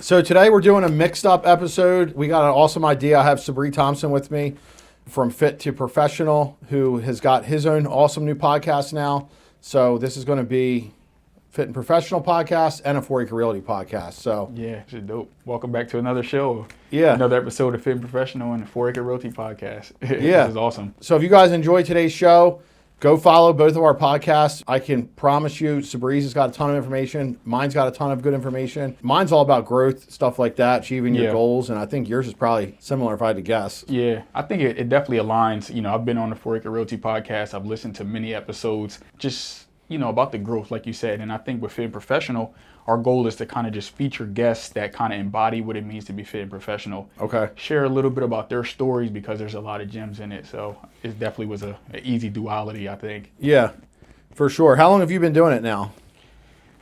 So today we're doing a mixed up episode. We got an awesome idea. I have Sabri Thompson with me from Fit to Professional, who has got his own awesome new podcast now. So this is going to be Fit and Professional podcast and a Foraker Realty podcast. So yeah, it's dope. Welcome back to another show. Yeah. Another episode of Fit and Professional and the Foraker Realty Podcast. Yeah. This is awesome. So if you guys enjoy today's show, go follow both of our podcasts. I can promise you, Sabri's has got a ton of information. Mine's got a ton of good information. Mine's all about growth, stuff like that, achieving your goals. And I think yours is probably similar if I had to guess. Yeah, I think it definitely aligns. You know, I've been on the Foraker Realty Podcast. I've listened to many episodes just, you know, about the growth, like you said. And I think with Fit and Professional, our goal is to kind of just feature guests that kind of embody what it means to be fit and professional. Okay. Share a little bit about their stories because there's a lot of gems in it. So it definitely was an easy duality, I think. Yeah, for sure. How long have you been doing it now?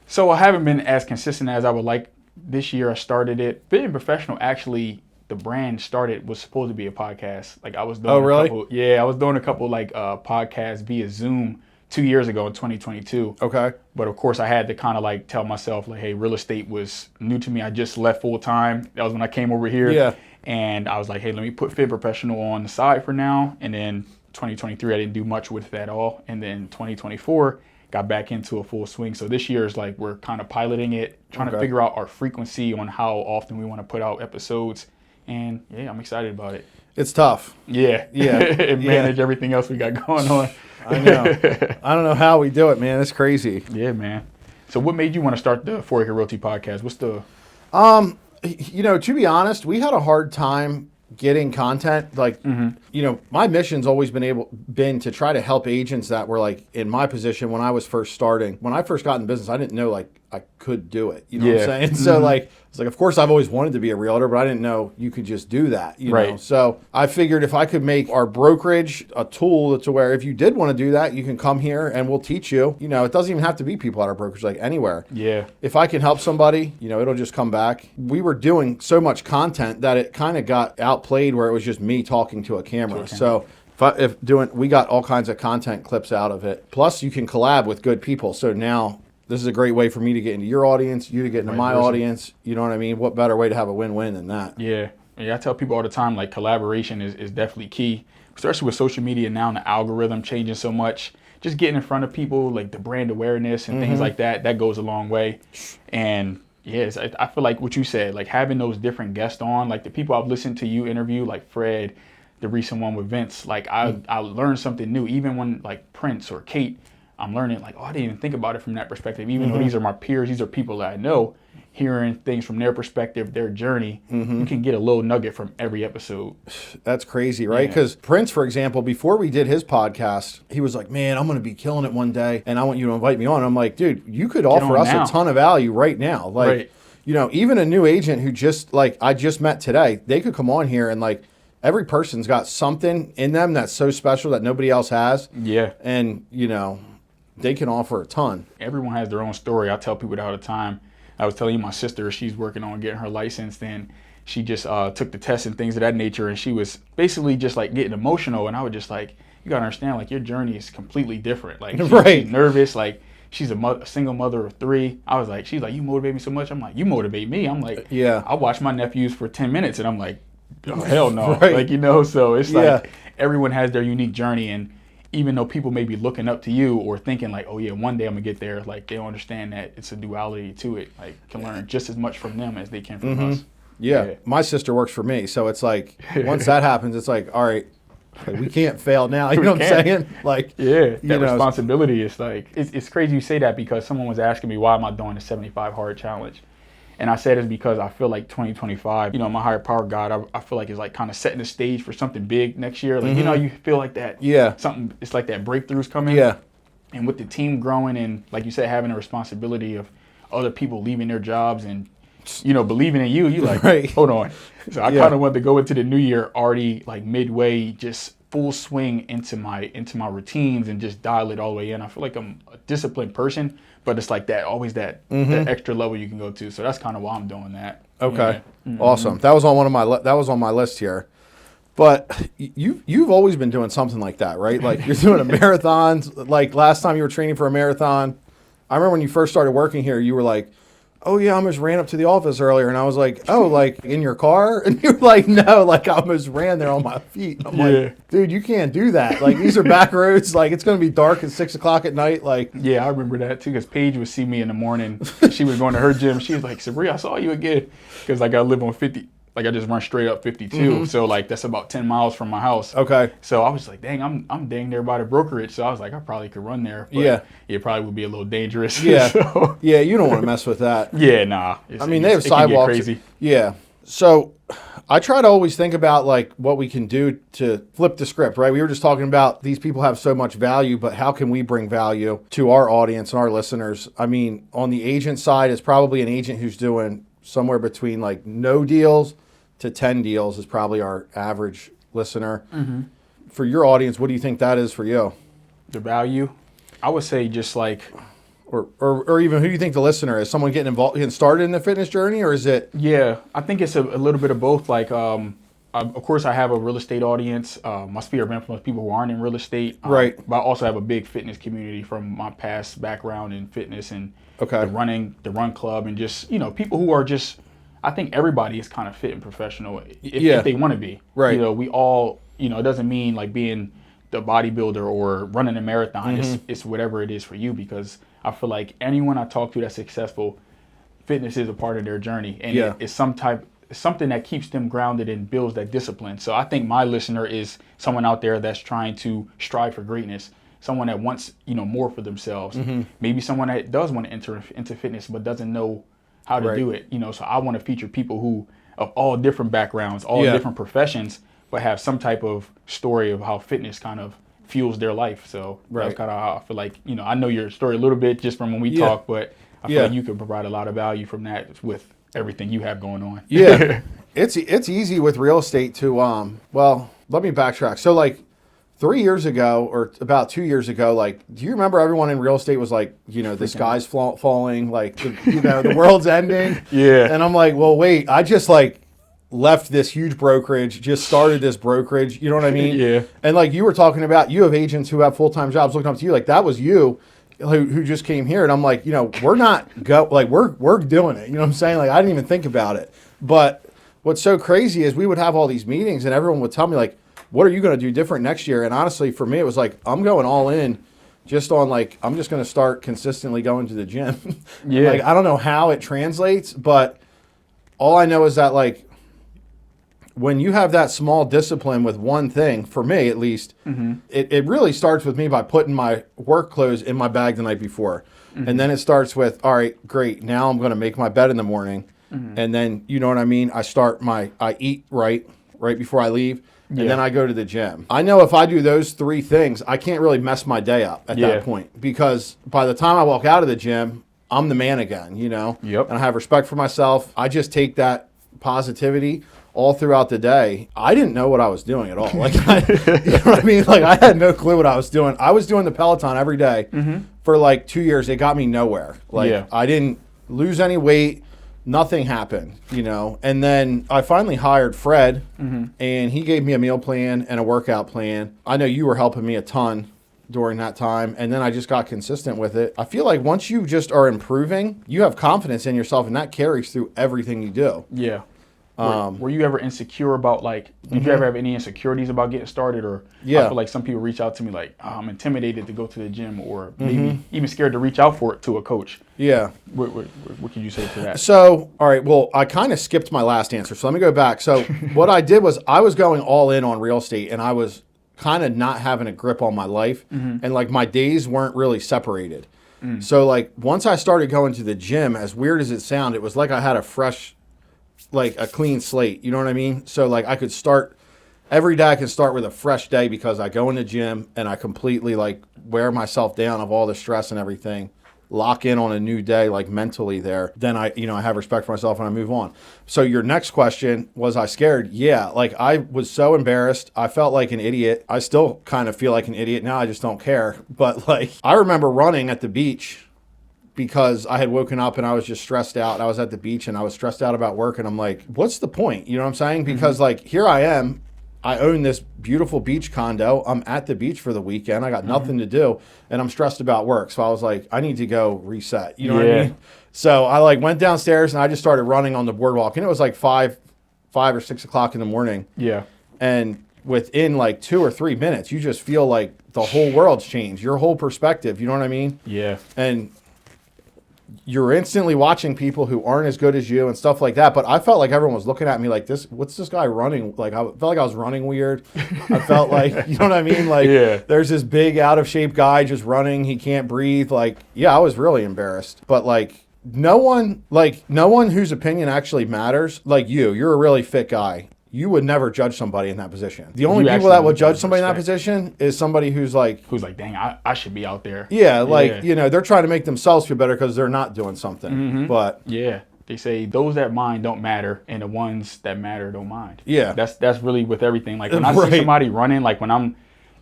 So I haven't been as consistent as I would like. This year I started it. Fit and Professional, actually, the brand was supposed to be a podcast. Like I was doing I was doing a couple podcasts via Zoom 2 years ago in 2022. Okay. But of course I had to kind of like tell myself like, hey, real estate was new to me. I just left full time. That was when I came over here. Yeah. And I was like, hey, let me put Fit Professional on the side for now. And then 2023, I didn't do much with it at all. And then 2024, got back into a full swing. So this year is like, we're kind of piloting it, trying to figure out our frequency on how often we want to put out episodes. And yeah, I'm excited about it. It's tough. Yeah. Yeah. And manage everything else we got going on. I know. I don't know how we do it, man. It's crazy. Yeah, man. So what made you want to start the Foraker Realty Podcast? What's the... You know, to be honest, we had a hard time getting content. Like, you know, my mission's always been to try to help agents that were like in my position when I was first starting. When I first got in business, I didn't know like I could do it. You know what I'm saying? So like, it's like, of course I've always wanted to be a realtor, but I didn't know you could just do that, you know? So I figured if I could make our brokerage a tool to where if you did want to do that, you can come here and we'll teach you. You know, it doesn't even have to be people at our brokerage, like anywhere. Yeah. If I can help somebody, you know, it'll just come back. We were doing so much content that it kind of got outplayed where it was just me talking to a camera. So we got all kinds of content clips out of it. Plus you can collab with good people. So now this is a great way for me to get into your audience, you to get into my audience. You know what I mean? What better way to have a win-win than that? Yeah. I tell people all the time, like collaboration is definitely key, especially with social media now and the algorithm changing so much. Just getting in front of people, like the brand awareness and things like that goes a long way. And yes, I feel like what you said, like having those different guests on, like the people I've listened to you interview, like Fred, the recent one with Vince, like I learned something new. Even when like Prince or Kate, I'm learning like, oh, I didn't even think about it from that perspective. Even though these are my peers, these are people that I know, hearing things from their perspective, their journey, you can get a little nugget from every episode. That's crazy, right? Because Prince, for example, before we did his podcast, he was like, man, I'm going to be killing it one day and I want you to invite me on. I'm like, dude, you could offer us a ton of value right now. Like, you know, even a new agent who just like I just met today, they could come on here and like every person's got something in them that's so special that nobody else has. Yeah. And, you know, they can offer a ton. Everyone has their own story. I tell people that all the time. I was telling you my sister, she's working on getting her license, and she just took the test and things of that nature, and she was basically just like getting emotional, and I was just like, you gotta understand, like your journey is completely different. Like she's nervous, like she's a single mother of 3. I was like, she's like, you motivate me so much. I'm like, you motivate me. I'm like, yeah. I watch my nephews for 10 minutes, and I'm like, oh, hell no. Like, you know, so it's like everyone has their unique journey, and even though people may be looking up to you or thinking like, oh yeah, one day I'm gonna get there, like they don't understand that it's a duality to it. Like can learn just as much from them as they can from us. Yeah. My sister works for me, so it's like once that happens, it's like, all right, like, we can't fail now. You know what I'm saying? Like, that responsibility is like, it's crazy you say that because someone was asking me why am I doing the 75 hard challenge. And I said it's because I feel like 2025, you know, my higher power God, I feel like is like kind of setting the stage for something big next year. Like, you know, you feel like that. Yeah. Something, it's like that breakthrough's coming. Yeah. And with the team growing and, like you said, having a responsibility of other people leaving their jobs and, you know, believing in you, you like, hold on. So I kind of wanted to go into the new year already like midway, just full swing into my routines and just dial it all the way in. I feel like I'm a disciplined person, but it's like that, always that extra level you can go to. So that's kind of why I'm doing that. Okay, awesome. That was on my list here. But you've always been doing something like that, right? Like you're doing a marathon. Like last time you were training for a marathon, I remember when you first started working here, you were like, oh yeah, I almost ran up to the office earlier. And I was like, oh, like in your car? And you're like, no, like I almost ran there on my feet. I'm like, dude, you can't do that. Like these are back roads. Like it's going to be dark at 6 o'clock at night. Like, yeah, I remember that too, because Paige would see me in the morning. She was going to her gym. She was like, Sabri, I saw you again. Because like I live on 50. Like I just run straight up 52, so like that's about 10 miles from my house. Okay. So I was like, dang, I'm dang near by the brokerage. So I was like, I probably could run there. But yeah. It probably would be a little dangerous. Yeah. So. Yeah, you don't want to mess with that. Yeah, nah. I mean, they have sidewalks. Crazy. Yeah. So I try to always think about like what we can do to flip the script, right? We were just talking about these people have so much value, but how can we bring value to our audience and our listeners? I mean, on the agent side, it's probably an agent who's doing somewhere between like no deals to 10 deals is probably our average listener. For your audience, what do you think that is for you? The value? I would say just like... Or even who do you think the listener is? Someone getting involved, getting started in the fitness journey, or is it? Yeah, I think it's a little bit of both. Like, of course, I have a real estate audience. My sphere of influence, people who aren't in real estate. Right. But I also have a big fitness community from my past background in fitness and okay. the run club, and just, people who are just... I think everybody is kind of fit and professional if they want to be. Right. We all, it doesn't mean like being the bodybuilder or running a marathon. It's whatever it is for you, because I feel like anyone I talk to that's successful, fitness is a part of their journey. And it's something that keeps them grounded and builds that discipline. So I think my listener is someone out there that's trying to strive for greatness. Someone that wants, more for themselves. Maybe someone that does want to enter into fitness but doesn't know how to do it, so I want to feature people who of all different backgrounds, all different professions, but have some type of story of how fitness kind of fuels their life. So that's kind of how I feel like, I know your story a little bit just from when we talk, but I feel like you could provide a lot of value from that with everything you have going on. Yeah, it's easy with real estate to, well, let me backtrack. So like 3 years ago or about 2 years ago, like, do you remember everyone in real estate was like, the sky's falling, like, the world's ending? Yeah. And I'm like, well, wait, I just like left this huge brokerage, just started this brokerage. You know what I mean? Yeah. And like you were talking about, you have agents who have full-time jobs looking up to you. Like that was you who just came here. And I'm like, we're not we're doing it. You know what I'm saying? Like, I didn't even think about it. But what's so crazy is we would have all these meetings and everyone would tell me like, what are you going to do different next year? And honestly, for me, it was like, I'm going all in just on like, I'm just going to start consistently going to the gym. Yeah. Like, I don't know how it translates, but all I know is that like, when you have that small discipline with one thing, for me at least, it really starts with me by putting my work clothes in my bag the night before. And then it starts with, all right, great. Now I'm going to make my bed in the morning. And then, you know what I mean? I eat right before I leave. And then I go to the gym. I know if I do those three things, I can't really mess my day up at that point, because by the time I walk out of the gym, I'm the man again, Yep. And I have respect for myself. I just take that positivity all throughout the day. I didn't know what I was doing at all. Like, you know what I mean? Like, I had no clue what I was doing. I was doing the Peloton every day for like 2 years. It got me nowhere. Like, I didn't lose any weight. Nothing happened, And then I finally hired Fred, and he gave me a meal plan and a workout plan. I know you were helping me a ton during that time, and then I just got consistent with it. I feel like once you just are improving, you have confidence in yourself, and that carries through everything you do. Yeah. Were you ever insecure about did you ever have any insecurities about getting started? Or I feel like some people reach out to me like, oh, I'm intimidated to go to the gym, or maybe even scared to reach out for it to a coach. Yeah. What can you say to that? So, all right, well, I kind of skipped my last answer. So let me go back. So what I did was I was going all in on real estate, and I was kind of not having a grip on my life. And like my days weren't really separated. So like once I started going to the gym, as weird as it sounded, it was like I had a clean slate, you know what I mean? So like I could start every day. I can start with a fresh day because I go in the gym and I completely like wear myself down of all the stress and everything, lock in on a new day, like mentally there. Then I have respect for myself and I move on. So your next question, was I scared? Yeah. Like I was so embarrassed. I felt like an idiot. I still kind of feel like an idiot now. I just don't care. But like, I remember running at the beach because I had woken up and I was just stressed out. I was at the beach and I was stressed out about work, and I'm like, what's the point? You know what I'm saying? Because like, here I am I own this beautiful beach condo. I'm at the beach for the weekend. I got nothing to do, and I'm stressed about work. So I was like, I need to go reset. You know what I mean? So I like went downstairs and I just started running on the boardwalk, and it was like 5 or 6 o'clock in the morning. Yeah. And within like 2 or 3 minutes, you just feel like the whole world's changed. Your whole perspective. You know what I mean? Yeah. And you're instantly watching people who aren't as good as you and stuff like that. But I felt like everyone was looking at me like, what's this guy running? Like, I felt like I was running weird. I felt like, you know what I mean? Like, there's this big out of shape guy just running. He can't breathe. Like, yeah, I was really embarrassed. But like, no one whose opinion actually matters. Like you're a really fit guy. You would never judge somebody in that position. The only people that would judge somebody in that position is somebody who's like, dang, I should be out there. Yeah, like, you know, they're trying to make themselves feel better because they're not doing something. Mm-hmm. But yeah, they say those that mind don't matter, and the ones that matter don't mind. Yeah, that's really with everything. Like when I see somebody running, like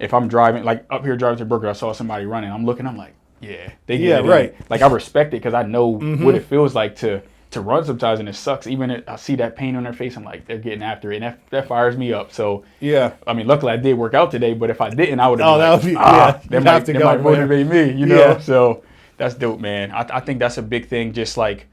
if I'm driving, like up here driving to Brooklyn, I saw somebody running. I'm looking, I'm like, yeah, they get it. Right. Like I respect it because I know what it feels like to run sometimes, and it sucks. Even I see that pain on their face, I'm like, they're getting after it, and that fires me up. So yeah, I mean, luckily I did work out today, but if I didn't, I would have that might motivate me, you know? Yeah. So that's dope, man. I think that's a big thing, just like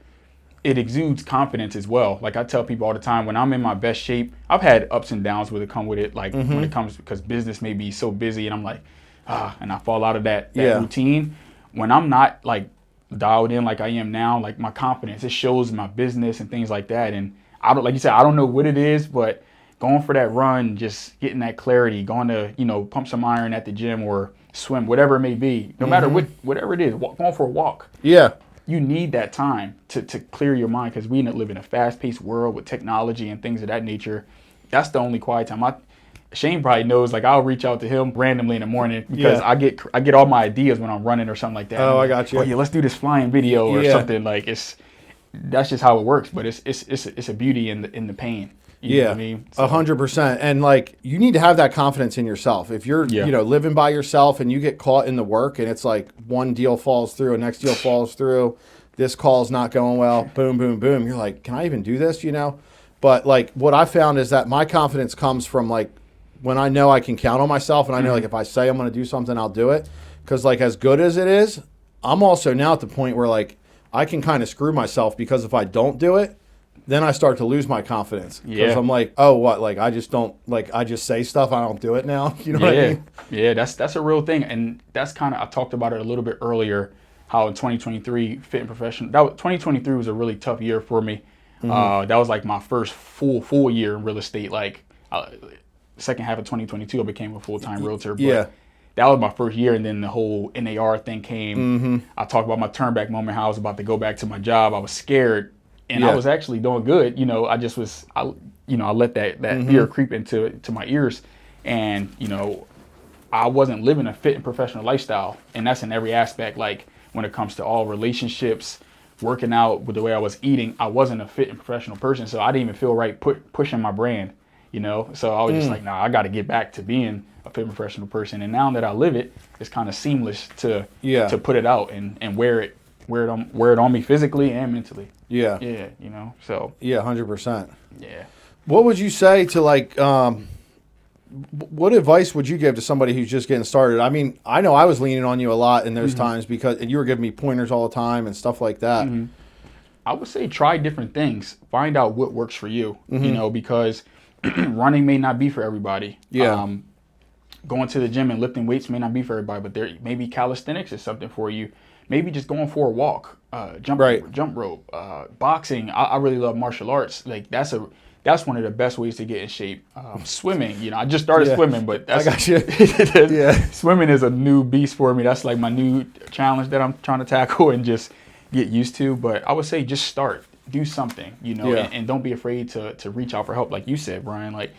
it exudes confidence as well. Like I tell people all the time, when I'm in my best shape, I've had ups and downs that come with it, like when it comes, because business may be so busy, and I'm like, and I fall out of that routine. When I'm not like dialed in like I am now, like my confidence, it shows my business and things like that. And I don't, like you said, I don't know what it is, but going for that run, just getting that clarity, going to, you know, pump some iron at the gym or swim, whatever it may be, no matter whatever it is, going for a walk. Yeah. You need that time to clear your mind, because we live in a fast-paced world with technology and things of that nature. That's the only quiet time. Shane probably knows, like I'll reach out to him randomly in the morning because I get all my ideas when I'm running or something like that. Oh, I got you. Oh yeah, let's do this flying video or something. Like that's just how it works. But it's a beauty in the pain. You know what I mean? 100%. And like you need to have that confidence in yourself. If you're you know, living by yourself and you get caught in the work and it's like one deal falls through, a next deal falls through, this call's not going well, boom, boom, boom. You're like, can I even do this? You know? But like what I found is that my confidence comes from like when I know I can count on myself, and I know like if I say I'm going to do something, I'll do it. Because like as good as it is, I'm also now at the point where like I can kind of screw myself, because if I don't do it, then I start to lose my confidence. Because I'm like, oh, what? Like I just don't, like I just say stuff, I don't do it now. You know what I mean? Yeah, that's a real thing. And that's kind of, I talked about it a little bit earlier, how in 2023, fit and professional, 2023 was a really tough year for me. That was like my first full year in real estate. Like second half of 2022, I became a full-time realtor. But that was my first year, and then the whole NAR thing came. I talked about my turn back moment, how I was about to go back to my job. I was scared, and I was actually doing good. You know, I just was, I let that fear creep into my ears, and you know, I wasn't living a fit and professional lifestyle, and that's in every aspect. Like when it comes to all relationships, working out, with the way I was eating, I wasn't a fit and professional person, so I didn't even feel right pushing my brand. You know, so I was just like, nah, I got to get back to being a fit professional person. And now that I live it, it's kind of seamless to put it out and wear it on me physically and mentally. Yeah, you know, so. Yeah, 100%. Yeah. What would you say to like, what advice would you give to somebody who's just getting started? I mean, I know I was leaning on you a lot in those times, because you were giving me pointers all the time and stuff like that. I would say try different things. Find out what works for you, you know, because running may not be for everybody. Going to the gym and lifting weights may not be for everybody, but there maybe calisthenics is something for you. Maybe just going for a walk, jump rope, boxing. I really love martial arts. Like that's one of the best ways to get in shape. Swimming, you know, I just started swimming, but that's, I got you. Swimming is a new beast for me. That's like my new challenge that I'm trying to tackle and just get used to. But I would say just start. Do something, you know, and don't be afraid to reach out for help. Like you said, Brian, like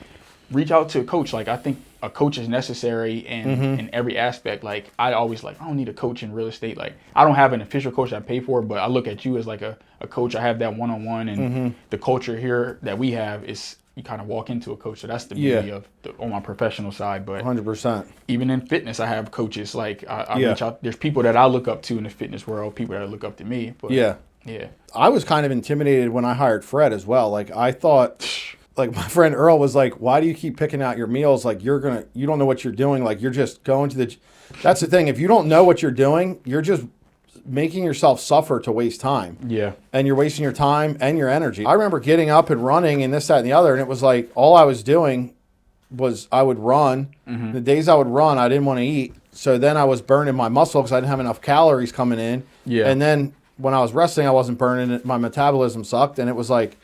reach out to a coach. Like I think a coach is necessary in every aspect. Like I always I don't need a coach in real estate. Like I don't have an official coach I pay for, but I look at you as like a coach. I have that one-on-one, and the culture here that we have is you kind of walk into a coach. So that's the beauty of on my professional side. But 100%. Even in fitness, I have coaches. Like I reach out. There's people that I look up to in the fitness world, people that look up to me. But yeah. I was kind of intimidated when I hired Fred as well. Like I thought, like my friend Earl was like, why do you keep picking out your meals? Like you don't know what you're doing. Like you're just going to that's the thing. If you don't know what you're doing, you're just making yourself suffer to waste time. Yeah. And you're wasting your time and your energy. I remember getting up and running and this, that, and the other. And it was like, all I was doing was I would run. Mm-hmm. The days I would run, I didn't want to eat. So then I was burning my muscle because I didn't have enough calories coming in. Yeah. And then when I was resting, I wasn't burning it. My metabolism sucked. And it was like,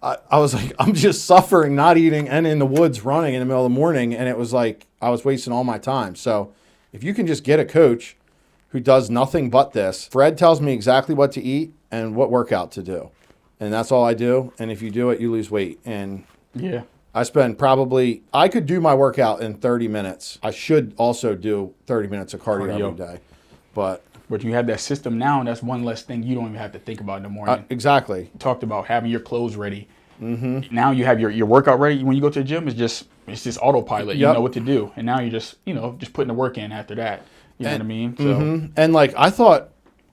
I was like, I'm just suffering, not eating and in the woods running in the middle of the morning. And it was like, I was wasting all my time. So if you can just get a coach who does nothing but this, Fred tells me exactly what to eat and what workout to do. And that's all I do. And if you do it, you lose weight. And yeah, I spend I could do my workout in 30 minutes. I should also do 30 minutes of cardio every day. But you have that system now, and that's one less thing you don't even have to think about in the morning. Exactly. You talked about having your clothes ready. Mm-hmm. Now you have your workout ready. When you go to the gym, it's just autopilot. Yep. You know what to do. And now you're just putting the work in after that. You know what I mean? So. Mm-hmm. And like I thought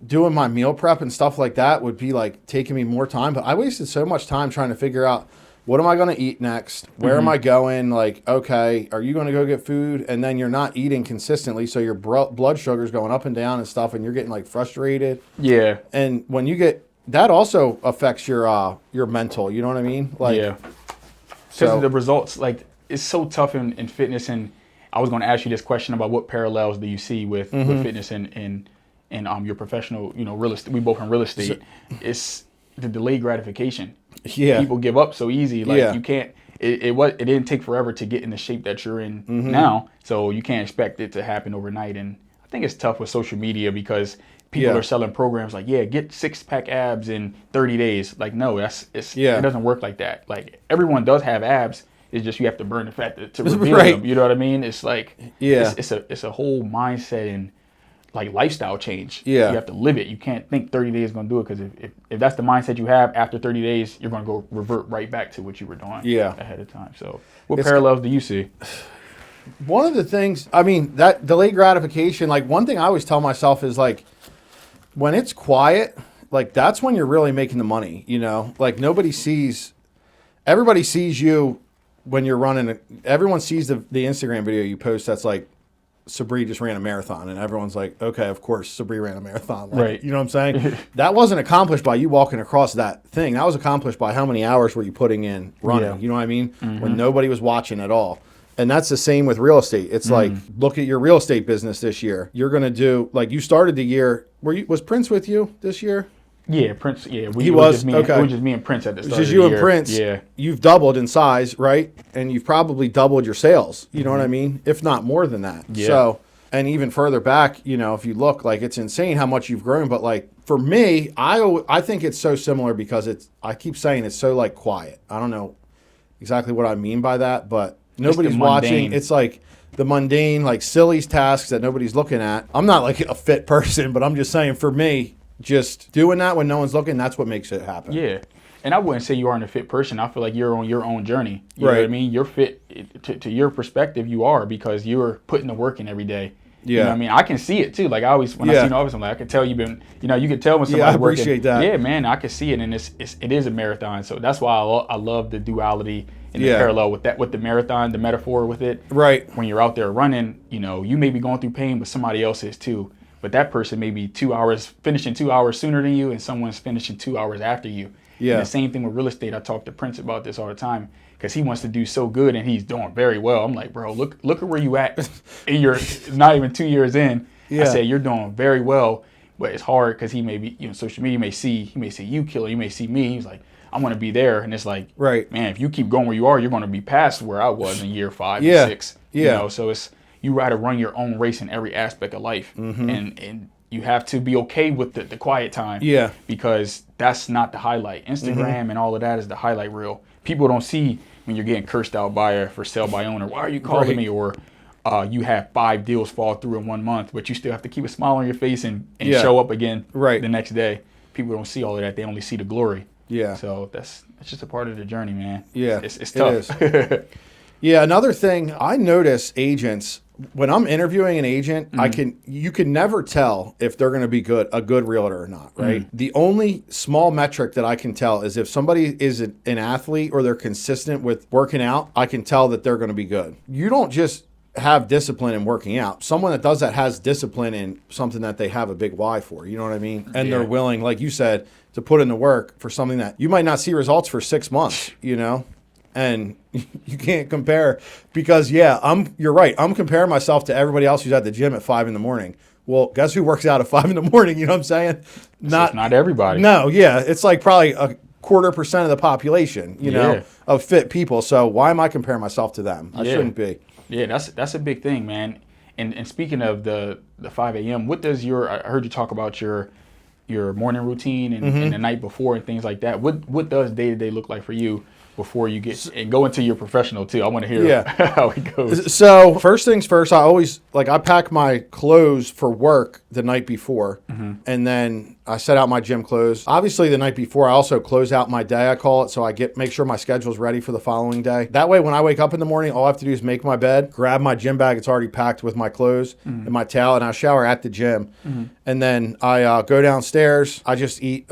doing my meal prep and stuff like that would be like taking me more time, but I wasted so much time trying to figure out what am I going to eat next? Where am I going? Like, okay, are you going to go get food? And then you're not eating consistently, so your blood sugar's going up and down and stuff, and you're getting like frustrated. Yeah. And when you get that, also affects your mental. You know what I mean? Like, yeah. Because the results, like, it's so tough in fitness. And I was going to ask you this question about what parallels do you see with fitness and your professional, real estate. We both in real estate. It's the delayed gratification. Yeah. People give up so easy. Like you can't. It didn't take forever to get in the shape that you're in now. So you can't expect it to happen overnight. And I think it's tough with social media because people are selling programs like, get 6-pack abs in 30 days. Like, no, it doesn't work like that. Like everyone does have abs. It's just you have to burn the fat to reveal them. You know what I mean? It's like it's a whole mindset and like lifestyle change. Yeah. You have to live it. You can't think 30 days is going to do it because if that's the mindset you have after 30 days, you're going to go revert right back to what you were doing ahead of time. So what parallels do you see? One of the things, I mean, that delayed gratification, like one thing I always tell myself is like when it's quiet, like that's when you're really making the money, like everybody sees you when you're running, everyone sees the Instagram video you post that's like, Sabri just ran a marathon, and everyone's like, okay, of course, Sabri ran a marathon. Like, right. You know what I'm saying? That wasn't accomplished by you walking across that thing. That was accomplished by how many hours were you putting in running. Yeah. You know what I mean? Mm-hmm. When nobody was watching at all. And that's the same with real estate. It's like, look at your real estate business this year. You're going to do, like you started the year, was Prince with you this year? Yeah, Prince. Yeah, he was. Okay. It was just me and Prince at the start. It's just you and Prince. Yeah, you've doubled in size, right? And you've probably doubled your sales. You know what I mean? If not more than that. Yeah. So, and even further back, if you look, like it's insane how much you've grown. But like for me, I think it's so similar because I keep saying it's so like quiet. I don't know exactly what I mean by that, but nobody's watching. It's like the mundane, like silly tasks that nobody's looking at. I'm not like a fit person, but I'm just saying for me. Just doing that when no one's looking, that's what makes it happen. Yeah. And I wouldn't say you aren't a fit person. I feel like you're on your own journey. You know what I mean? You're fit to your perspective, you are because you're putting the work in every day. Yeah. You know what I mean? I can see it too. Like I always, when I see an office, I'm like, I can tell you've been, you can tell when somebody's working. I appreciate that. Yeah, man, I can see it. And it is a marathon. So that's why I love the duality and the parallel with the marathon, the metaphor with it. Right. When you're out there running, you may be going through pain, but somebody else is too. But that person may be finishing 2 hours sooner than you, and someone's finishing 2 hours after you. Yeah. And the same thing with real estate. I talk to Prince about this all the time because he wants to do so good and he's doing very well. I'm like, bro, look at where you at. And you're not even 2 years in. Yeah. I said you're doing very well, but it's hard because he may be, social media he may see you killer, you may see me. He's like, I want to be there, and it's like, right, man, if you keep going where you are, you're going to be past where I was in year 5 and 6. Yeah. So it's. You got to run your own race in every aspect of life. Mm-hmm. And you have to be okay with the quiet time. Yeah. Because that's not the highlight. Instagram and all of that is the highlight reel. People don't see when you're getting cursed out by a for sale by owner. Why are you calling me? Or you have 5 deals fall through in 1 month, but you still have to keep a smile on your face and show up again the next day. People don't see all of that. They only see the glory. Yeah. So that's just a part of the journey, man. Yeah. It's tough. It is. Yeah. Another thing, I notice agents, when I'm interviewing an agent, you can never tell if they're going to be a good realtor or not, right? The only small metric that I can tell is if somebody is an athlete or they're consistent with working out, I can tell that they're going to be good. You don't just have discipline in working out. Someone that does that has discipline in something that they have a big why for, you know what I mean? And they're willing, like you said, to put in the work for something that you might not see results for 6 months, you know? And you can't compare because you're right. I'm comparing myself to everybody else who's at the gym at 5 a.m. Well, guess who works out at 5 a.m? You know what I'm saying? Not everybody. No, it's like probably a 0.25% of the population, you know, of fit people. So why am I comparing myself to them? I shouldn't be. Yeah, that's a big thing, man. And speaking of the 5 a.m., what does I heard you talk about your morning routine and the night before and things like that. What does day-to-day look like for you before you get and go into your professional too? I want to hear how it goes. So first things first, I pack my clothes for work the night before, and then I set out my gym clothes. Obviously, the night before, I also close out my day, I call it, so I make sure my schedule's ready for the following day. That way, when I wake up in the morning, all I have to do is make my bed, grab my gym bag. It's already packed with my clothes and my towel, and I shower at the gym. And then I go downstairs. I just eat,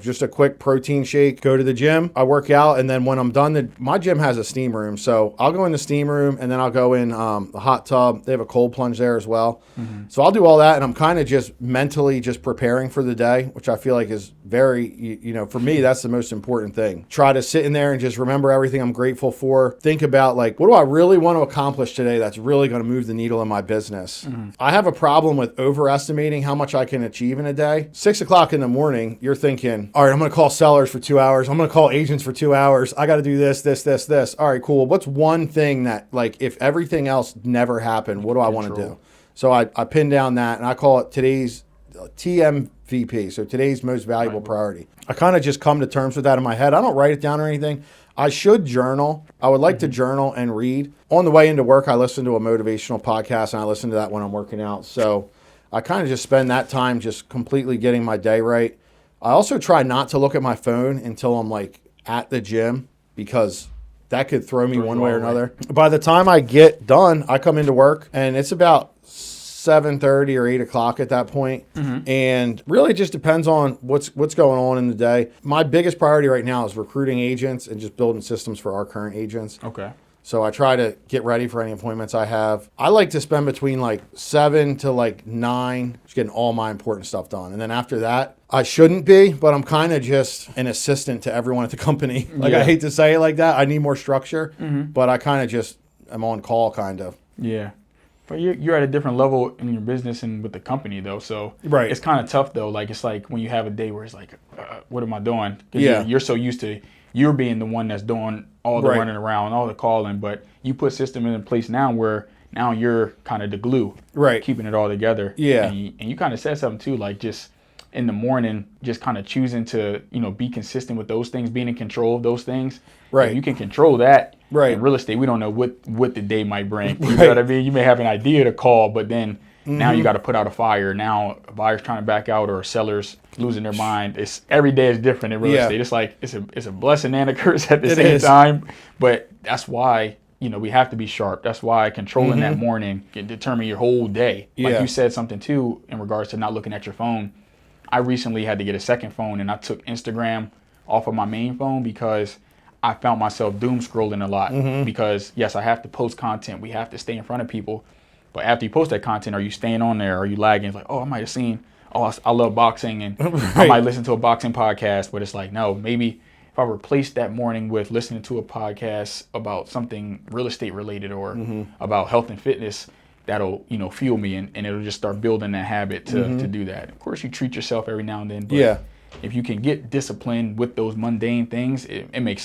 just a quick protein shake, go to the gym. I work out, and then when I'm done, my gym has a steam room, so I'll go in the steam room, and then I'll go in the hot tub. They have a cold plunge there as well. So I'll do all that, and I'm kind of just mentally just preparing for the day, which I feel like is very, for me, that's the most important thing. Try to sit in there and just remember everything I'm grateful for. Think about, like, what do I really want to accomplish today that's really going to move the needle in my business? I have a problem with overestimating how much I can achieve in a day. 6 o'clock in the morning, you're thinking, all right, I'm going to call sellers for 2 hours. I'm going to call agents for 2 hours. I got to do this. All right, cool. What's one thing that, like, if everything else never happened, what do I want to do? So I pin down that, and I call it today's TMVP, so today's most valuable priority. I kind of just come to terms with that in my head. I don't write it down or anything. I should journal. I would like to journal and read. On the way into work, I listen to a motivational podcast, and I listen to that when I'm working out. So I kind of just spend that time just completely getting my day right. I also try not to look at my phone until I'm, like, at the gym, because that could throw me one way or another. By the time I get done, I come into work, and it's about 7:30 or 8 o'clock at that point. And really it just depends on what's going on in the day. My biggest priority right now is recruiting agents and just building systems for our current agents. Okay. So I try to get ready for any appointments I have. I like to spend between like 7 to like 9 just getting all my important stuff done. And then after that, I shouldn't be, but I'm kind of just an assistant to everyone at the company. Like, I hate to say it like that. I need more structure, but I kind of just am on call kind of. Yeah. But you're at a different level in your business and with the company, though. So it's kind of tough, though. Like, it's like when you have a day where it's like, what am I doing? Because you're so used to you're being the one that's doing all the running around, all the calling. But you put system in place now where now you're kind of the glue, keeping it all together. Yeah. And you kind of said something, too, like just in the morning, just kind of choosing to, be consistent with those things, being in control of those things. Right. If you can control that. Right. In real estate, we don't know what the day might bring. You know what I mean? You may have an idea to call, but then now you got to put out a fire. Now a buyer's trying to back out or a seller's losing their mind. Every day is different in real estate. It's like it's a blessing and a curse at the same time. But that's why we have to be sharp. That's why controlling that morning can determine your whole day. Like you said something too in regards to not looking at your phone. I recently had to get a second phone, and I took Instagram off of my main phone because I found myself doom scrolling a lot because, yes, I have to post content. We have to stay in front of people. But after you post that content, are you staying on there? Are you lagging? It's like, I might have seen, I love boxing, and I might listen to a boxing podcast. But it's like, no, maybe if I replace that morning with listening to a podcast about something real estate related or about health and fitness, that'll, fuel me, and it'll just start building that habit to do that. Of course, you treat yourself every now and then. But if you can get disciplined with those mundane things, it makes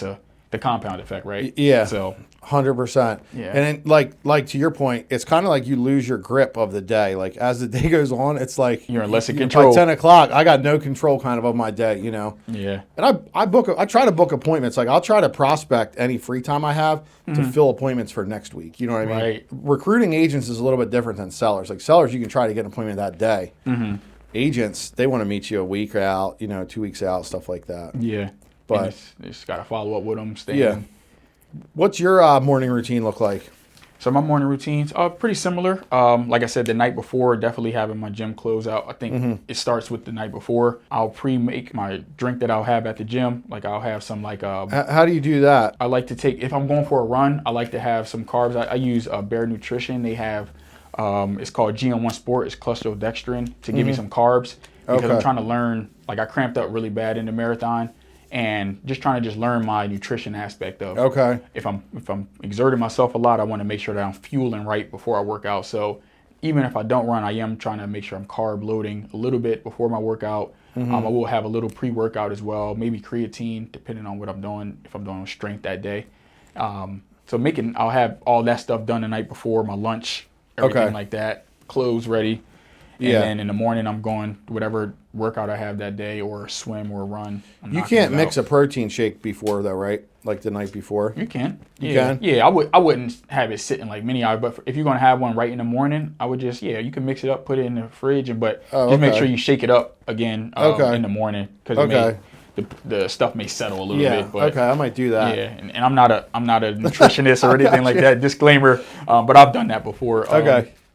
the compound effect, right? Yeah. So 100%. Yeah. And then, like to your point, it's kind of like you lose your grip of the day. Like as the day goes on, it's like you're in less control. By 10 o'clock, I got no control kind of my day, Yeah. And I try to book appointments. Like I'll try to prospect any free time I have to fill appointments for next week. You know what I mean? Right. Recruiting agents is a little bit different than sellers. Like sellers, you can try to get an appointment that day. Agents, they want to meet you a week out, 2 weeks out, stuff like that. Yeah. But you just got to follow up with them. What's your morning routine look like? So my morning routines are pretty similar. Like I said, the night before, definitely having my gym clothes out. I think it starts with the night before. I'll pre-make my drink that I'll have at the gym. Like I'll have some like How do you do that? I like to take, if I'm going for a run, I like to have some carbs. I use Bear Nutrition. They have, it's called GM1 Sport. It's clustrodextrin to give me some carbs because I'm trying to learn. Like I cramped up really bad in the marathon. And just trying to just learn my nutrition aspect of if I'm exerting myself a lot, I want to make sure that I'm fueling right before I work out. So even if I don't run, I am trying to make sure I'm carb loading a little bit before my workout. I will have a little pre-workout as well, maybe creatine, depending on what I'm doing, if I'm doing strength that day. So I'll have all that stuff done the night before, my lunch, everything like that, clothes ready. And then in the morning, I'm going whatever workout I have that day, or a swim or a run. You can't mix a protein shake before, though, right? Like the night before. You can. You can? Yeah, I wouldn't have it sitting like many hours. But if you're gonna have one right in the morning, I would just you can mix it up, put it in the fridge, but just make sure you shake it up again in the morning because the stuff may settle a little bit. But I might do that. Yeah, and I'm not a nutritionist or anything like that. Disclaimer. But I've done that before.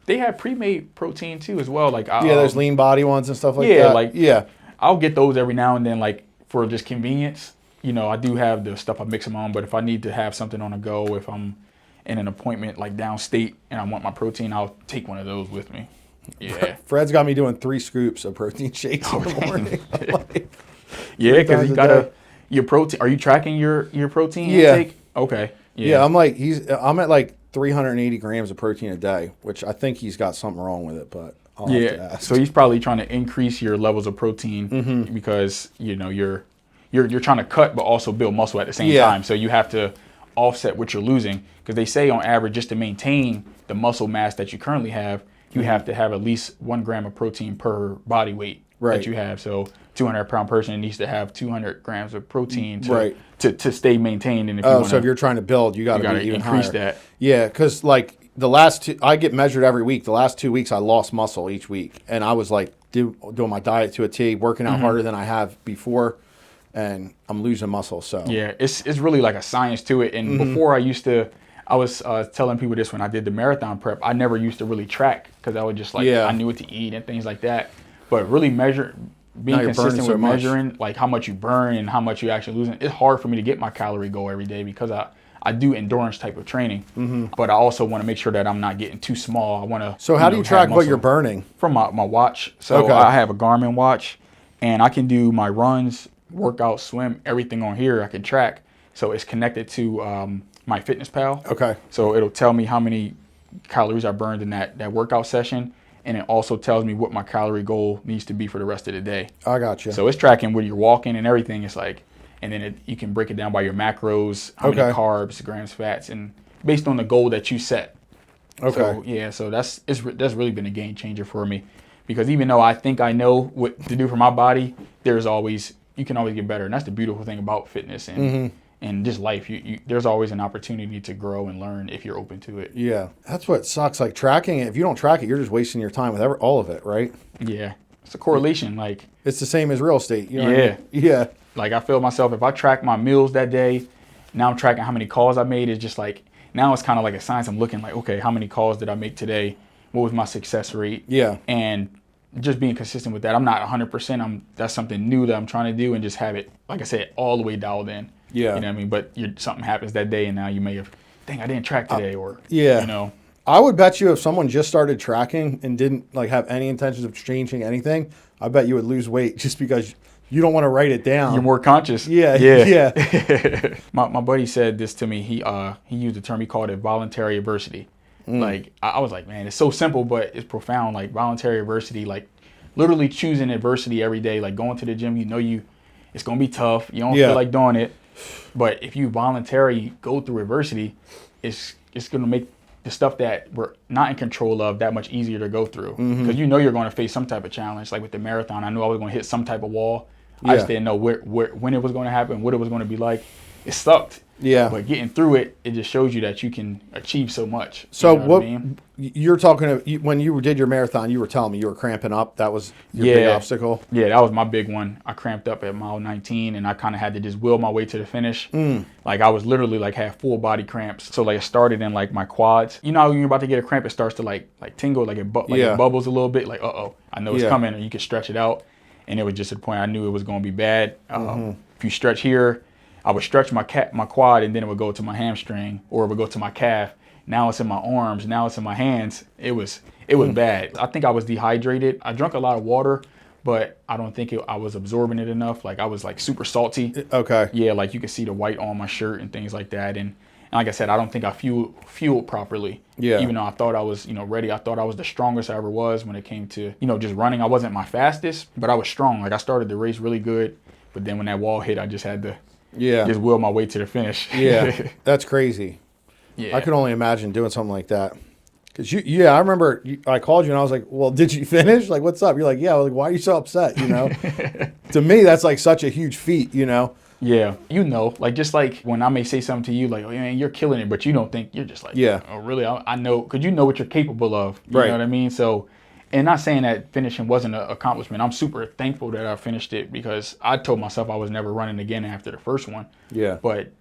They have pre-made protein too as well. Like there's lean body ones and stuff like that. I'll get those every now and then, like for just convenience. I do have the stuff I mix them on, but if I need to have something on the go, if I'm in an appointment like downstate and I want my protein, I'll take one of those with me. Yeah. Fred's got me doing 3 scoops of protein shakes in the morning. Because you gotta your protein. Are you tracking your protein intake? Okay. Yeah, I'm at like 380 grams of protein a day, which I think he's got something wrong with it, but I'll have to ask. So he's probably trying to increase your levels of protein because you're trying to cut but also build muscle at the same time. So you have to offset what you're losing, because they say on average, just to maintain the muscle mass that you currently have, you have to have at least 1 gram of protein per body weight that you have. So 200-pound person needs to have 200 grams of protein to stay maintained. And so if you're trying to build, you got to be even increase higher. That. Yeah, because like the last 2, I get measured every week. The last 2 weeks, I lost muscle each week, and I was like doing my diet to a T, working out harder than I have before, and I'm losing muscle. So it's really like a science to it. And before I was telling people this when I did the marathon prep. I never used to really track because I would just I knew what to eat and things like that. But really being consistent with measuring like how much you burn and how much you actually losing. It's hard for me to get my calorie goal every day because I do endurance type of training, but I also want to make sure that I'm not getting too small. I want to. So how do you track what you're burning? From my watch. So I have a Garmin watch, and I can do my runs, workout, swim, everything on here. I can track. So it's connected to my Fitness Pal. Okay. So it'll tell me how many calories I burned in that workout session. And it also tells me what my calorie goal needs to be for the rest of the day. I got you. So it's tracking when you're walking and everything. It's like, and then you can break it down by your macros, how many carbs, grams, fats, and based on the goal that you set. Okay. So that's really been a game changer for me, because even though I think I know what to do for my body, you can always get better, and that's the beautiful thing about fitness and just life. There's always an opportunity to grow and learn if you're open to it. Yeah, that's what sucks. Like tracking it, if you don't track it, you're just wasting your time with all of it, right? Yeah, it's a correlation. Like it's the same as real estate. You know what I mean? Yeah. Like I feel myself, if I track my meals that day, now I'm tracking how many calls I made. It's just like, now it's kind of like a science. I'm looking like, okay, how many calls did I make today? What was my success rate? Yeah. And just being consistent with that. I'm not 100%. That's something new that I'm trying to do, and just have it, like I said, all the way dialed in. Yeah. You know what I mean? But something happens that day, and now you may have, dang, I didn't track today, or I would bet you if someone just started tracking and didn't like have any intentions of changing anything, I bet you would lose weight just because you don't want to write it down. You're more conscious. Yeah. My buddy said this to me. He used a term, he called it voluntary adversity. Like I was like, man, it's so simple, but it's profound. Like voluntary adversity, like literally choosing adversity every day. Like going to the gym, it's gonna be tough. You don't feel like doing it, but if you voluntarily go through adversity, it's gonna make the stuff that we're not in control of that much easier to go through, because you're going to face some type of challenge. Like with the marathon, I knew I was going to hit some type of wall. I just didn't know when it was going to happen, what it was going to be like. It sucked, Yeah. But getting through it, it just shows you that you can achieve so much. So you know what I mean? You're talking when you did your marathon, you were telling me you were cramping up. That was your big obstacle. Yeah, that was my big one. I cramped up at mile 19, and I kind of had to just will my way to the finish. Like I was literally like had full body cramps. So like it started in like my quads. You know how when you're about to get a cramp, it starts to like tingle, like it bubbles a little bit. Like I know it's coming, and you can stretch it out. And it was just a point I knew it was going to be bad. If you stretch here, I would stretch my quad, and then it would go to my hamstring, or it would go to my calf. Now it's in my arms. Now it's in my hands. It was bad. I think I was dehydrated. I drank a lot of water, but I don't think I was absorbing it enough. Like I was like super salty. Okay. Yeah, like you could see the white on my shirt and things like that. And like I said, I don't think I fueled properly. Yeah. Even though I thought I was, ready. I thought I was the strongest I ever was when it came to, just running. I wasn't my fastest, but I was strong. Like I started the race really good, but then when that wall hit, I just had to just will my way to the finish. Yeah, that's crazy. Yeah. I could only imagine doing something like that. Because I remember I called you and I was like, well, did you finish? Like, what's up? You're like, yeah. I was like, why are you so upset? To me, that's like such a huge feat, Yeah. Like just like when I may say something to you, like, oh, man, you're killing it, but you don't think, you're just like, oh, really? I know, because you know what you're capable of. You know what I mean? So, and not saying that finishing wasn't an accomplishment. I'm super thankful that I finished it because I told myself I was never running again after the first one. Yeah. But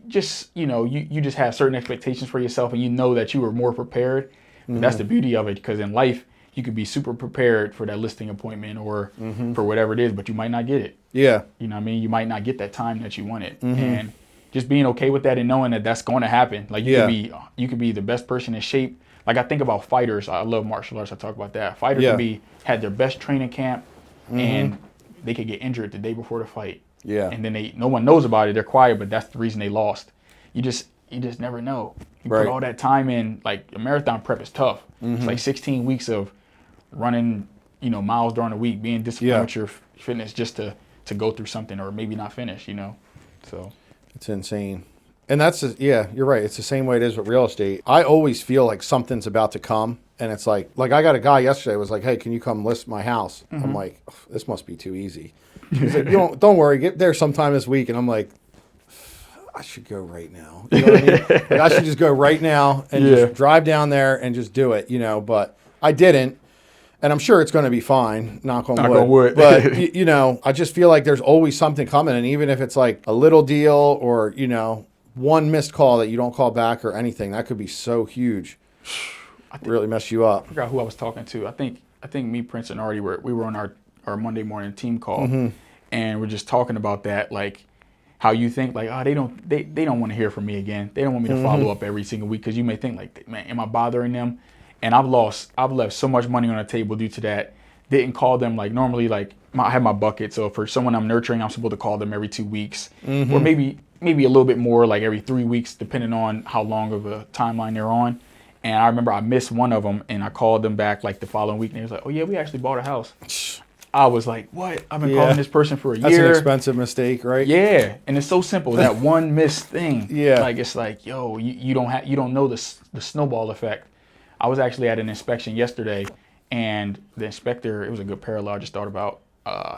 just, you just have certain expectations for yourself, and you know that you were more prepared. But that's the beauty of it, because in life, you could be super prepared for that listing appointment or for whatever it is, but you might not get it. Yeah. You know what I mean? You might not get that time that you wanted. And just being okay with that and knowing that that's going to happen. Like you could be the best person in shape. Like I think about fighters. I love martial arts. I talk about that. Fighters had their best training camp and they could get injured the day before the fight. Yeah. And then no one knows about it. They're quiet, but that's the reason they lost. You just never know. You put all that time in. Like a marathon prep is tough. It's like 16 weeks of running, miles during the week, being disciplined with your fitness just to go through something or maybe not finish, So it's insane. And that's you're right. It's the same way it is with real estate. I always feel like something's about to come, and it's like I got a guy yesterday was like, "Hey, can you come list my house?" I'm like, oh, "This must be too easy." He's like, "Don't worry, get there sometime this week." And I'm like, I should go right now. You know what I mean? Like, I should just go right now and just drive down there and just do it, But I didn't, and I'm sure it's going to be fine. Knock on wood. But I just feel like there's always something coming, and even if it's like a little deal or one missed call that you don't call back or anything, that could be so huge. Really mess you up. I forgot who I was talking to. I think me, Prince, and Artie we were on our Monday morning team call, and we're just talking about that, like how you think like, oh, they don't want to hear from me again. They don't want me to follow up every single week, because you may think like, man, am I bothering them? And I've left so much money on the table due to that. Didn't call them like normally. Like I have my bucket, so for someone I'm nurturing, I'm supposed to call them every 2 weeks, or maybe a little bit more, like every 3 weeks, depending on how long of a timeline they're on. And I remember I missed one of them, and I called them back like the following week, and they was like, "Oh yeah, we actually bought a house." I was like, "What? I've been calling this person for a year." That's an expensive mistake, right? Yeah, and it's so simple. That one missed thing. Yeah, like it's like, yo, you don't know the snowball effect. I was actually at an inspection yesterday, and the inspector, it was a good parallel I just thought about.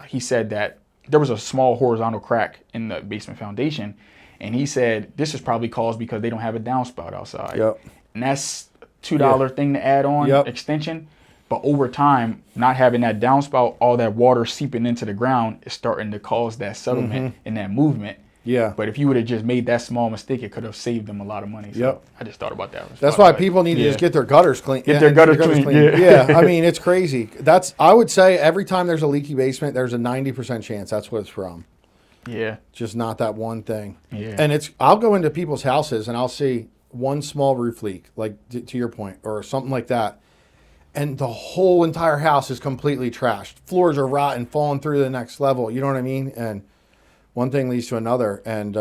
He said that there was a small horizontal crack in the basement foundation, and he said this is probably caused because they don't have a downspout outside. Yep. And that's $2 thing to add on extension. But over time, not having that downspout, all that water seeping into the ground is starting to cause that settlement and that movement. Yeah. But if you would have just made that small mistake, it could have saved them a lot of money. So I just thought about that. That's why people need to just get their gutters clean. Get their gutters clean. Yeah. I mean, it's crazy. I would say every time there's a leaky basement, there's a 90% chance that's what it's from. Yeah. Just not that one thing. Yeah. And I'll go into people's houses and I'll see one small roof leak, like to your point, or something like that. And the whole entire house is completely trashed. Floors are rotten, falling through to the next level. You know what I mean? And one thing leads to another. And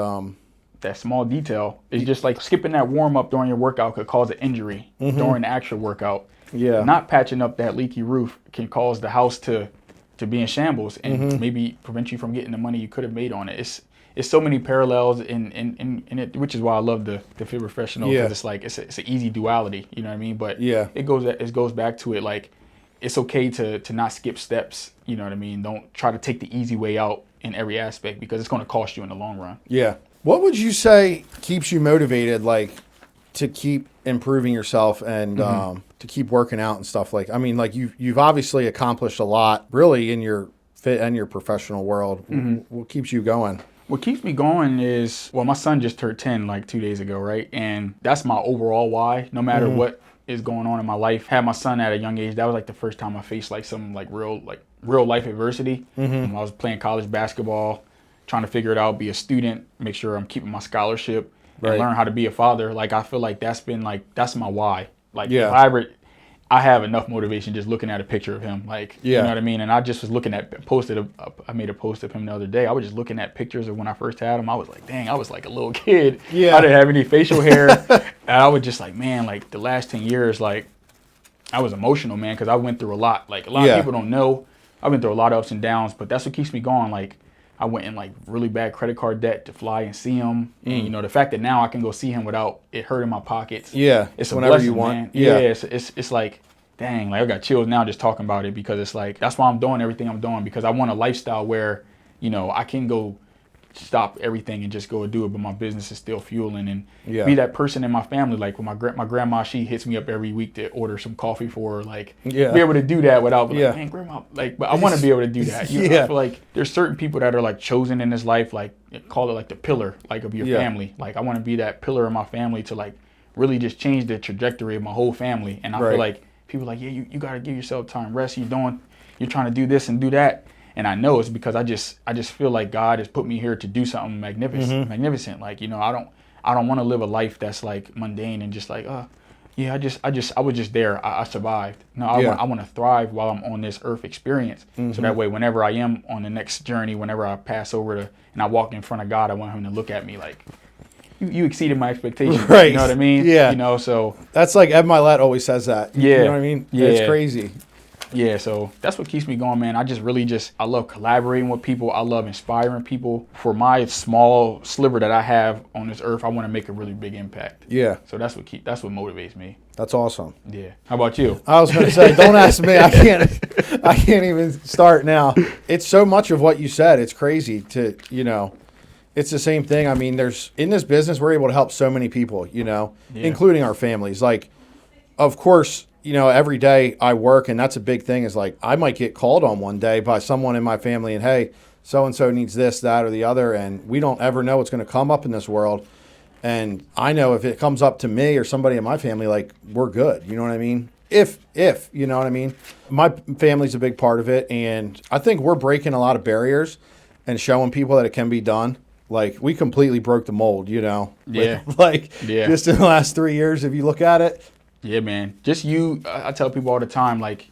that small detail is just like skipping that warm up during your workout could cause an injury during the actual workout. Yeah. Not patching up that leaky roof can cause the house to be in shambles and maybe prevent you from getting the money you could have made on it. It's so many parallels in it, which is why I love the Fit Professional, because it's like it's an easy duality, you know what I mean? But it goes back to it, like it's okay to not skip steps, you know what I mean? Don't try to take the easy way out in every aspect, because it's going to cost you in the long run. Yeah. What would you say keeps you motivated, like, to keep improving yourself and to keep working out and stuff? Like, I mean, like you've obviously accomplished a lot, really, in your fit and your professional world. What keeps you going? What keeps me going is, well, my son just turned 10 like 2 days ago, right? And that's my overall why. No matter what is going on in my life, had my son at a young age. That was like the first time I faced like some like real life adversity. When I was playing college basketball, trying to figure it out, be a student, make sure I'm keeping my scholarship, and learn how to be a father. Like, I feel like that's my why. Like, if I have enough motivation just looking at a picture of him, like, you know what I mean? And I just was looking at, I made a post of him the other day. I was just looking at pictures of when I first had him. I was like, dang, I was like a little kid. I didn't have any facial hair. And I was just like, man, like the last 10 years, like, I was emotional, man, because I went through a lot. Like, a lot of people don't know. I've been through a lot of ups and downs, but that's what keeps me going. Like, I went in like really bad credit card debt to fly and see him. And, you know, the fact that now I can go see him without it hurting my pockets. It's a whenever blessing, you want. Man. It's like, dang, like I got chills now just talking about it, because it's like, that's why I'm doing everything I'm doing, because I want a lifestyle where, you know, I can go stop everything and just go do it, but my business is still fueling, and be that person in my family. Like, when my grandma, she hits me up every week to order some coffee for her, like, be able to do that without like, man, grandma, like, but I want to be able to do that. You know, I feel like there's certain people that are like chosen in this life, like, call it like the pillar, like, of your family. Like, I want to be that pillar of my family to like really just change the trajectory of my whole family. And I feel like people are like, yeah, you got to give yourself time, rest. You're trying to do this and do that. And I know it's because I just feel like God has put me here to do something magnificent. Like, you know, I don't want to live a life that's like mundane and just like, I was just there. I survived. No, I want to thrive while I'm on this earth experience. So that way, whenever I am on the next journey, whenever I pass over and I walk in front of God, I want him to look at me like, you exceeded my expectations. You know what I mean? You know, so. That's like Ed Milet always says that. You know what I mean? It's crazy. Yeah, so that's what keeps me going, man. I love collaborating with people. I love inspiring people. For my small sliver that I have on this earth, I want to make a really big impact. So that's what motivates me. That's awesome. Yeah. How about you? I was going to say, don't ask me. I can't even start now. It's so much of what you said. It's crazy to, you know, it's the same thing. I mean, in this business, we're able to help so many people, you know, including our families. Like, of course, you know, every day I work, and that's a big thing, is like, I might get called on one day by someone in my family and, hey, so-and-so needs this, that, or the other. And we don't ever know what's going to come up in this world. And I know if it comes up to me or somebody in my family, like, we're good. You know what I mean? If, you know what I mean? My family's a big part of it. And I think we're breaking a lot of barriers and showing people that it can be done. Like, we completely broke the mold, you know? Just in the last 3 years, if you look at it. Yeah, man. Just I tell people all the time, like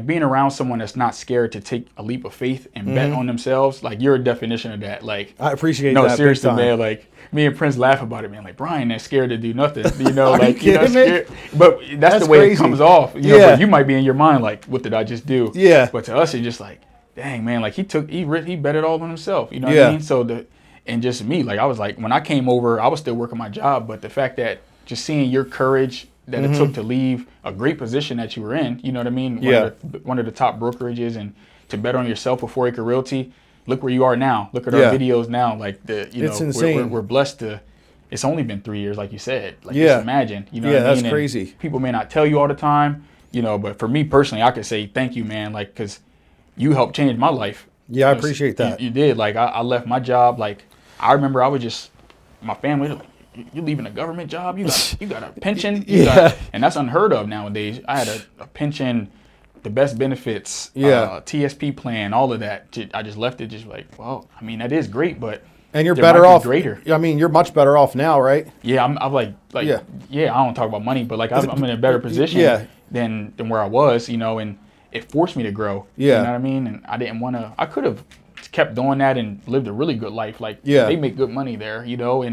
being around someone that's not scared to take a leap of faith and bet on themselves, like, you're a definition of that. Like, I appreciate that. No, seriously, man. Like, me and Prince laugh about it, man. Like, Brian, that's scared to do nothing. You know, like, you're not scared. But that's the way crazy. It comes off. You know, but you might be in your mind like, what did I just do? But to us, it's just like, dang, man. Like, he bet it all on himself. You know what I mean? So and just me, like, I was like, when I came over, I was still working my job, but the fact that just seeing your courage that it took to leave a great position that you were in, you know what I mean? One of the top brokerages, and to bet on yourself with Foraker Realty. Look where you are now. Look at our videos now. Like, it's insane. We're blessed to. It's only been 3 years, like you said. Like, just imagine. You know what I mean? That's crazy. And people may not tell you all the time, you know, but for me personally, I could say thank you, man. Like, because you helped change my life. Yeah, I appreciate that. You did. Like, I left my job. Like, I remember I was just, my family, like, you leaving a government job? You got a pension? And that's unheard of nowadays. I had a pension, the best benefits, TSP plan, all of that. I just left it just like, well, I mean, that is great, but and you're better off. Greater. I mean, you're much better off now, right? Yeah, I'm like, I don't talk about money, but like, I'm in a better position than where I was, you know, and it forced me to grow. You know what I mean? And I didn't want to. I could have kept doing that and lived a really good life. Like, they make good money there, you know,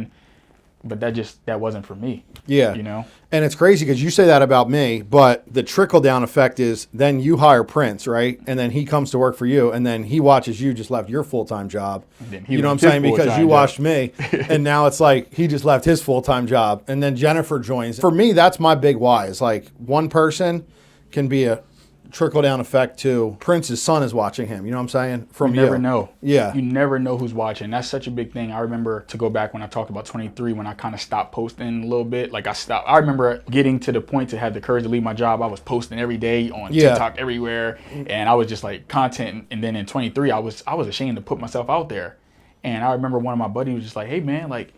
but that wasn't for me. You know? And it's crazy because you say that about me, but the trickle down effect is then you hire Prince, right? And then he comes to work for you, and then he watches you just left your full-time job. You know what I'm saying? Because you watched me, and now it's like he just left his full-time job, and then Jennifer joins. For me, that's my big why. It's like one person can be a trickle down effect to Prince's son is watching him. You know what I'm saying? From you never know. Yeah. You never know who's watching. That's such a big thing. I remember, to go back when I talked about 23, when I kind of stopped posting a little bit. Like I remember getting to the point to have the courage to leave my job. I was posting every day on TikTok everywhere. And I was just like content. And then in 23, I was ashamed to put myself out there. And I remember one of my buddies was just like, hey man, like,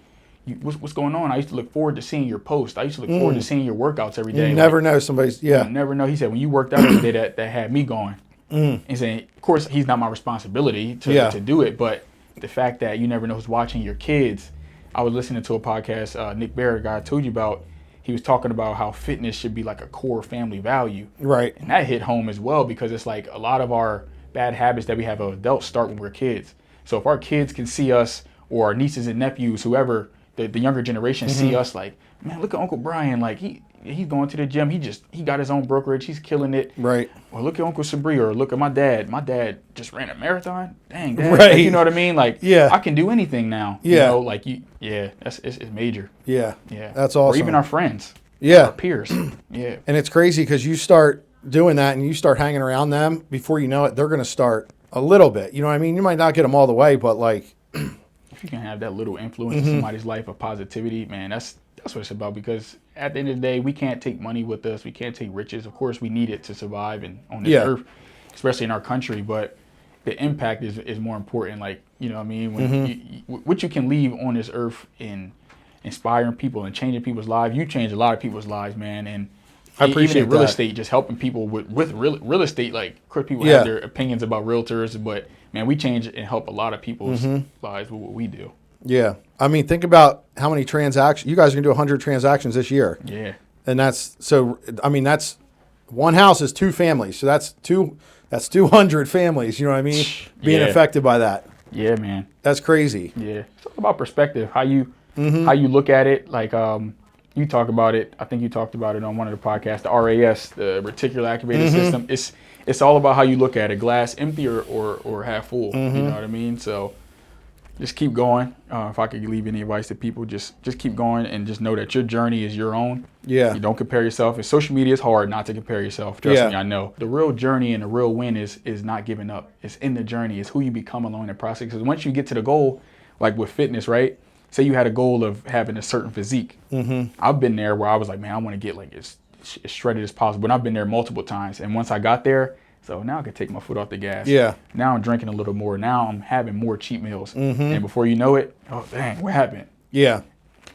what's going on? I used to look forward to seeing your posts. I used to look forward to seeing your workouts every day. You never know somebody's, You never know. He said, when you worked out every day, that had me going. And saying, of course, he's not my responsibility to do it, but the fact that you never know who's watching your kids. I was listening to a podcast, Nick Barrett, the guy I told you about. He was talking about how fitness should be like a core family value. Right. And that hit home as well, because it's like a lot of our bad habits that we have as adults start when we're kids. So if our kids can see us, or our nieces and nephews, whoever, the younger generation see us like, man, look at Uncle Brian, like he's going to the gym, he got his own brokerage, he's killing it. Right. Or look at Uncle Sabri, or look at my dad just ran a marathon. Dang, Dad. Right. Like, you know what I mean? Like, I can do anything now. Yeah. You know, like it's major. Yeah. Yeah. That's awesome. Or even our friends. Yeah. Our peers. Yeah. And it's crazy because you start doing that and you start hanging around them, before you know it, they're going to start a little bit. You know what I mean? You might not get them all the way, but like, if you can have that little influence in somebody's life of positivity, man, that's what it's about. Because at the end of the day, we can't take money with us. We can't take riches. Of course, we need it to survive and on this earth, especially in our country. But the impact is more important. Like, you know what I mean? When what you can leave on this earth in inspiring people and changing people's lives. You change a lot of people's lives, man. And I appreciate even in real that. estate, just helping people with real estate. Like, of course, people have their opinions about realtors, but man, we change and help a lot of people's lives with what we do. Yeah. I mean, think about how many transactions. You guys are going to do 100 transactions this year. Yeah. And that's one house is 2 families. So that's 200 families, you know what I mean? Being affected by that. Yeah, man. That's crazy. Yeah. It's all about perspective, how you look at it. Like, you talk about it. I think you talked about it on one of the podcasts, the RAS, the reticular activated system. It's all about how you look at it, glass empty or half full. You know what I mean? So just keep going. If I could leave any advice to people, just keep going and just know that your journey is your own. Yeah. You don't compare yourself. And social media is hard not to compare yourself. Trust me, I know. The real journey and the real win is not giving up. It's in the journey. It's who you become along the process. Because once you get to the goal, like with fitness, right? Say you had a goal of having a certain physique. I've been there where I was like, man, I want to get like as shredded as possible. And I've been there multiple times. And once I got there, so now I can take my foot off the gas. Yeah. Now I'm drinking a little more. Now I'm having more cheat meals. And before you know it, oh dang, what happened? Yeah.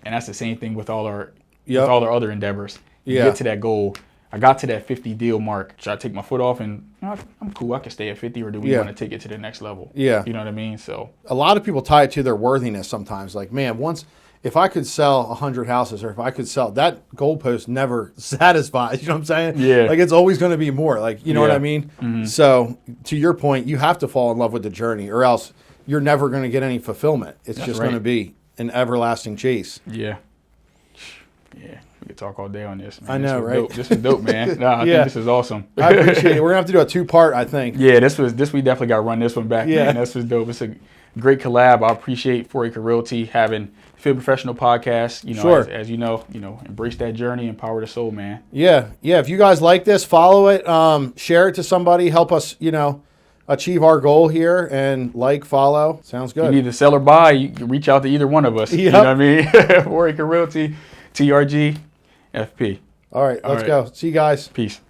And that's the same thing with all our other endeavors. You get to that goal. I got to that 50 deal mark. Should I take my foot off and I'm cool, I can stay at 50, or do we want to take it to the next level? Yeah. You know what I mean? So a lot of people tie it to their worthiness sometimes. Like, man, if I could sell 100 houses, or if I could sell, that goalpost never satisfies. You know what I'm saying? Yeah. Like, it's always going to be more. Like, you know what I mean? So to your point, you have to fall in love with the journey, or else you're never going to get any fulfillment. It's just going to be an everlasting chase. Yeah. Yeah. We could talk all day on this, man. I know, right? This was dope, man. I think this is awesome. I appreciate it. We're going to have to do a 2-part, I think. Yeah, we definitely got to run this one back, man. This was dope. It's a great collab. I appreciate Foraker Realty having Field Professional Podcast. You know, as you know, embrace that journey, empower the soul, man. Yeah. Yeah. If you guys like this, follow it, share it to somebody, help us, achieve our goal here, and follow. Sounds good. You need to sell or buy, you can reach out to either one of us. You know what I mean? Foraker Realty, TRG, FP. All right, let's go. See you guys. Peace.